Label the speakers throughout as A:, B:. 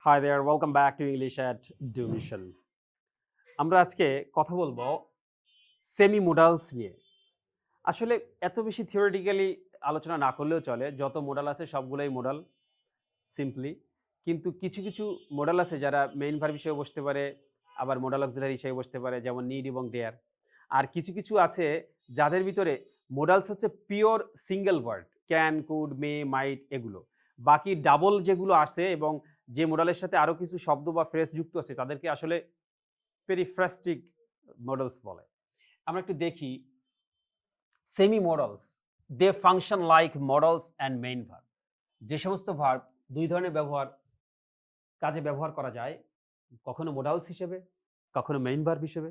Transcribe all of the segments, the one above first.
A: Hi there, welcome back to English at Dumission. আমরা আজকে কথা বলবো সেমি মোডালস নিয়ে। আসলে এত বেশি থিওরিটিক্যালি আলোচনা না করলেও চলে। যত মোডাল আছে সবগুলাই মোডাল সিম্পলি। কিন্তু কিছু মোডাল আছে যারা মেইন ভার্ব হিসেবে বসতে পারে, আবার মোডাল অক্সিলারি হিসেবে বসতে পারে যেমন নিড এবং ডেয়ার। আর কিছু আছে যাদের ভিতরে মোডালস হচ্ছে pure single word can, could, may, might এগুলো। বাকি ডাবল যেগুলো আছে এবং যে মোডালের সাথে আরো কিছু শব্দ বা ফ্রেজ যুক্ত আছে তাদেরকে আসলে পেরিফ্রাস্টিক মডেলস বলে। আমরা একটু দেখি semi modals they function like modals and main verb. যে সমস্ত ভার্ব দুই ধরনের কাজে ব্যবহার করা যায়, কখনো মোডালস হিসেবে, কখনো মেইন ভার্ব হিসেবে,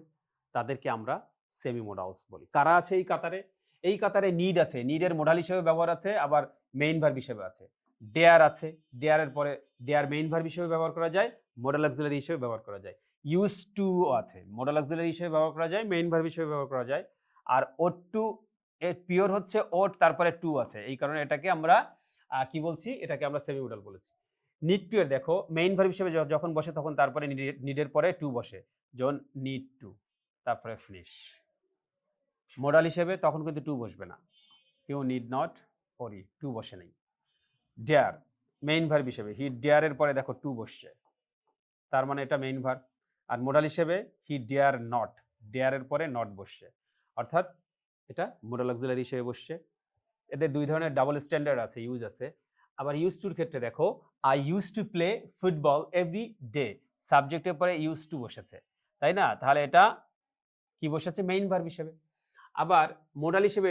A: তাদেরকে আমরা সেমি মোডালস বলি। কারা আছে এই কাতারে? এই কাতারে নিড আছে, নিডের মোডাল হিসেবে ব্যবহার আছে, আবার মেইন ভার্ব হিসেবে আছে। ডেয়ার আছে, ডেয়ারের পরে ডেয়ার মেইন ভার্ব হিসেবে ব্যবহার করা যায়, মোডাল অক্সিলারি হিসেবে ব্যবহার করা যায়। ইউজ টু আছে, মোডাল অক্সিলারি হিসেবে ব্যবহার করা যায়, মেইন ভার্ব হিসেবে ব্যবহার করা যায়। আর ওট টু এর পিওর হচ্ছে ওট, তারপরে টু আছে, এই কারণে এটাকে আমরা কি বলছি, এটাকে আমরা সেমি মোডাল বলেছি। নিড টু এর দেখো মেইন ভার্ব হিসেবে যখন বসে তখন তারপরে নিডের পরে টু বসে, যেমন নিড টু, তারপরে ফিনিশ। মোডাল হিসেবে তখন কিন্তু টু বসবে না, ইউ নিড নট ওরি, টু বসে নেই। ডেয়ার মেইন ভার্ব হিসেবে হি ডেয়ার এর পরে দেখো টু বসছে, তার মানে এটা মেইন ভার্ব। আর মোডাল হিসেবে হি ডেয়ার নট, ডেয়ার এর পরে নট বসছে, অর্থাৎ এটা মোডাল অক্সিলারি হিসেবে বসছে। এদের দুই ধরনের ডাবল স্ট্যান্ডার্ড আছে, ইউজ আছে। আবার ইউজ টুর ক্ষেত্রে দেখো I use to play football every day, সাবজেক্টের পরে ইউজ টু বসেছে, তাই না? তাহলে এটা কি বসেছে? মেইন ভার্ব হিসেবে। আবার মোডাল হিসেবে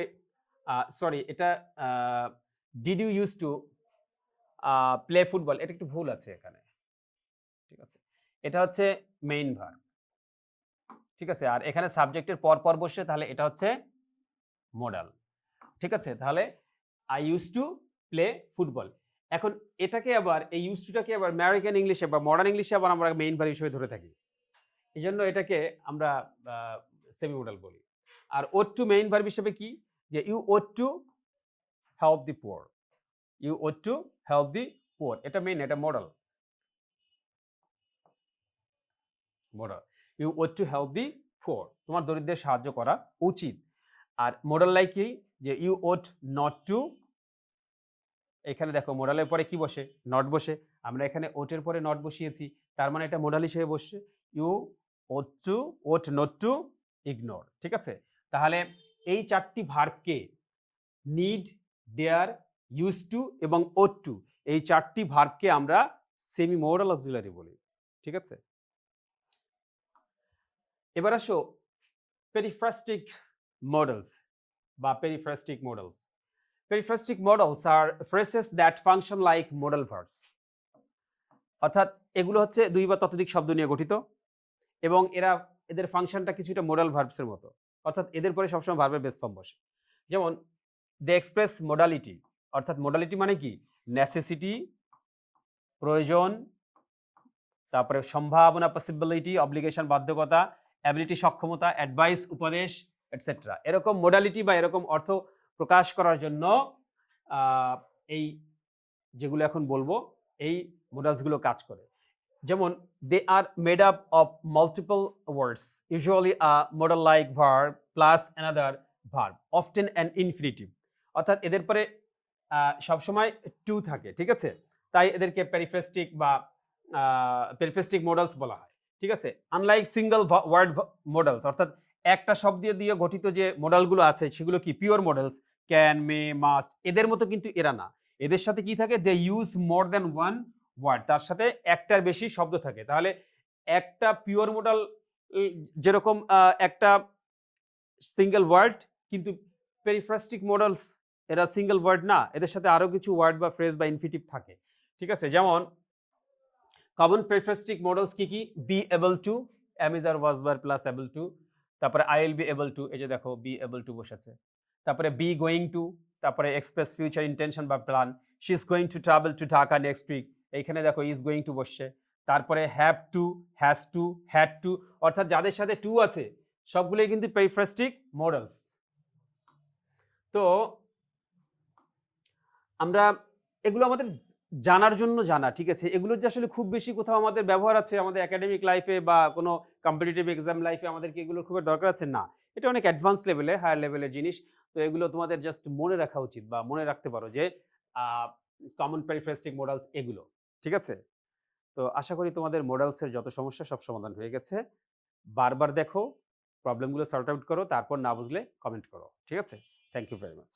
A: সরি, এটা did you use to play football, এটা একটু ভুল আছে এখানে, ঠিক আছে? এটা হচ্ছে মেইন ভার্ব, ঠিক আছে? আর এখানে সাবজেক্টের পর বসে, তাহলে এটা হচ্ছে মোডাল, ঠিক আছে? তাহলে I use to play football. এখন এটাকে আবার এই ইউজ টুটাকে আবার আমেরিকান ইংলিশে বা মডার্ন ইংলিশে আবার আমরা মেইন ভার্ব হিসেবে ধরে থাকি। এজন্য এটাকে আমরা সেমি মোডাল বলি। আর ওট টু মেইন ভার্ব হিসেবে কি, যে you ought to help the poor, you ought to help the poor, এটা মেইন, এটা modal. You ought to help the poor, তোমার দরিদ্রদের সাহায্য করা উচিত। আর মোডাল লাইক কি, যে ইউ ওট নট টু, এখানে দেখো মোডালের পরে কি বসে? নট বসে। আমরা এখানে ওটের পরে নট বসিয়েছি, তার মানে এটা মোডাল হিসেবে বসছে। You ought to, ought not to ignore, ঠিক আছে? তাহলে এই চারটি ভার্বকে নিড, ডেয়ার, ইউজ টু এবং ওট টু, এই চারটি ভার্বকে আমরা সেমি মোডাল অক্সিলারি বলি, ঠিক আছে? এবার আসো পেরিফ্রাস্টিক মডেলস বা পেরিফ্রাস্টিক models. Periphrastic modals are phrases that function like modal verbs. অর্থাৎ এগুলো হচ্ছে দুই বা ততোধিক শব্দ নিয়ে গঠিত এবং এদের ফাংশনটা কিছুটা মোডাল ভার্বসের মতো, অর্থাৎ এদের পরে সবসময় ভার্বের বেস ফর্ম বসে। যেমন দে এক্সপ্রেস মোডালিটি, অর্থাৎ মোডালিটি মানে কি? নেসেসিটি, প্রয়োজন, তারপরে সম্ভাবনা পসিবিলিটি, অব্লিগেশন বাধ্যকতা, অ্যাবিলিটি সক্ষমতা, অ্যাডভাইস উপদেশ, এটসেট্রা। এরকম মোডালিটি বা এরকম অর্থ প্রকাশ করার জন্য এই যেগুলো এখন বলবো এই মোডালস গুলো কাজ করে। যেমন they are made up of multiple words, usually a modal like verb plus another verb, often an infinitive. অর্থাৎ এদের পরে সবসময় টু থাকে, ঠিক আছে? তাই এদেরকে পেরিফ্রাস্টিক বা পেরিফ্রাস্টিক মডেলস বলা হয়, ঠিক আছে? আনলাইক সিঙ্গেল ওয়ার্ড মডেলস, অর্থাৎ একটা শব্দ দিয়ে গঠিত যে মডেলগুলো আছে সেগুলো কি pure modals, can, may, must, এদের মতো কিন্তু এরা না। এদের সাথে কি থাকে? They use more than one word, তার সাথে একটার বেশি শব্দ থাকে। তাহলে একটা পিওর মডেল যেরকম একটা সিঙ্গেল ওয়ার্ড, কিন্তু পেরিফ্রাস্টিক মডেলস এরা সিঙ্গেল ওয়ার্ড না, এদের সাথে আরো কিছু ওয়ার্ড বা ফ্রেজ বা ইনফিনিটিভ থাকে, ঠিক আছে? যেমন কমন পেরিফ্রাস্টিক মডেলস কি কি? Be able to, am is are was were plus able to, তারপরে I will be able to, এই যে দেখো বি এবল টু বসেছে। তারপরে বি গোয়িং টু, তারপরে এক্সপ্রেস ফিউচার ইন্টেনশন বা plan, she is going to travel to Dhaka next week, এইখানে দেখো ইজ গোয়িং টু বসছে। তারপরে have to, has to, had to, অর্থাৎ যাদের সাথে টু আছে সবগুলোই কিন্তু পেরিফ্রাস্টিক মডেলস। তো আমরা এগুলো আমাদের জানার জন্য জানা, ঠিক আছে? এগুলোর যে আসলে খুব বেশি কোথাও আমাদের ব্যবহার আছে আমাদের একাডেমিক লাইফে বা কোনো কম্পিটিটিভ এক্সাম লাইফে আমাদের কি এগুলোর খুব একটা দরকার আছে? না। এটা অনেক অ্যাডভান্স লেভেলে, হায়ার লেভেলের জিনিস। তো এগুলো তোমাদের জাস্ট মনে রাখা উচিত বা মনে রাখতে পারো যে আ কমন পেরিফেরাস্টিক মডালস এগুলো। ঠিক আছে? তো আশা করি তোমাদের মডালস এর যত সমস্যা সব সমাধান হয়ে গেছে। বারবার দেখো, প্রবলেম গুলো সর্ট আউট করো, তারপর না বুঝলে কমেন্ট করো। ঠিক আছে? Thank you very much.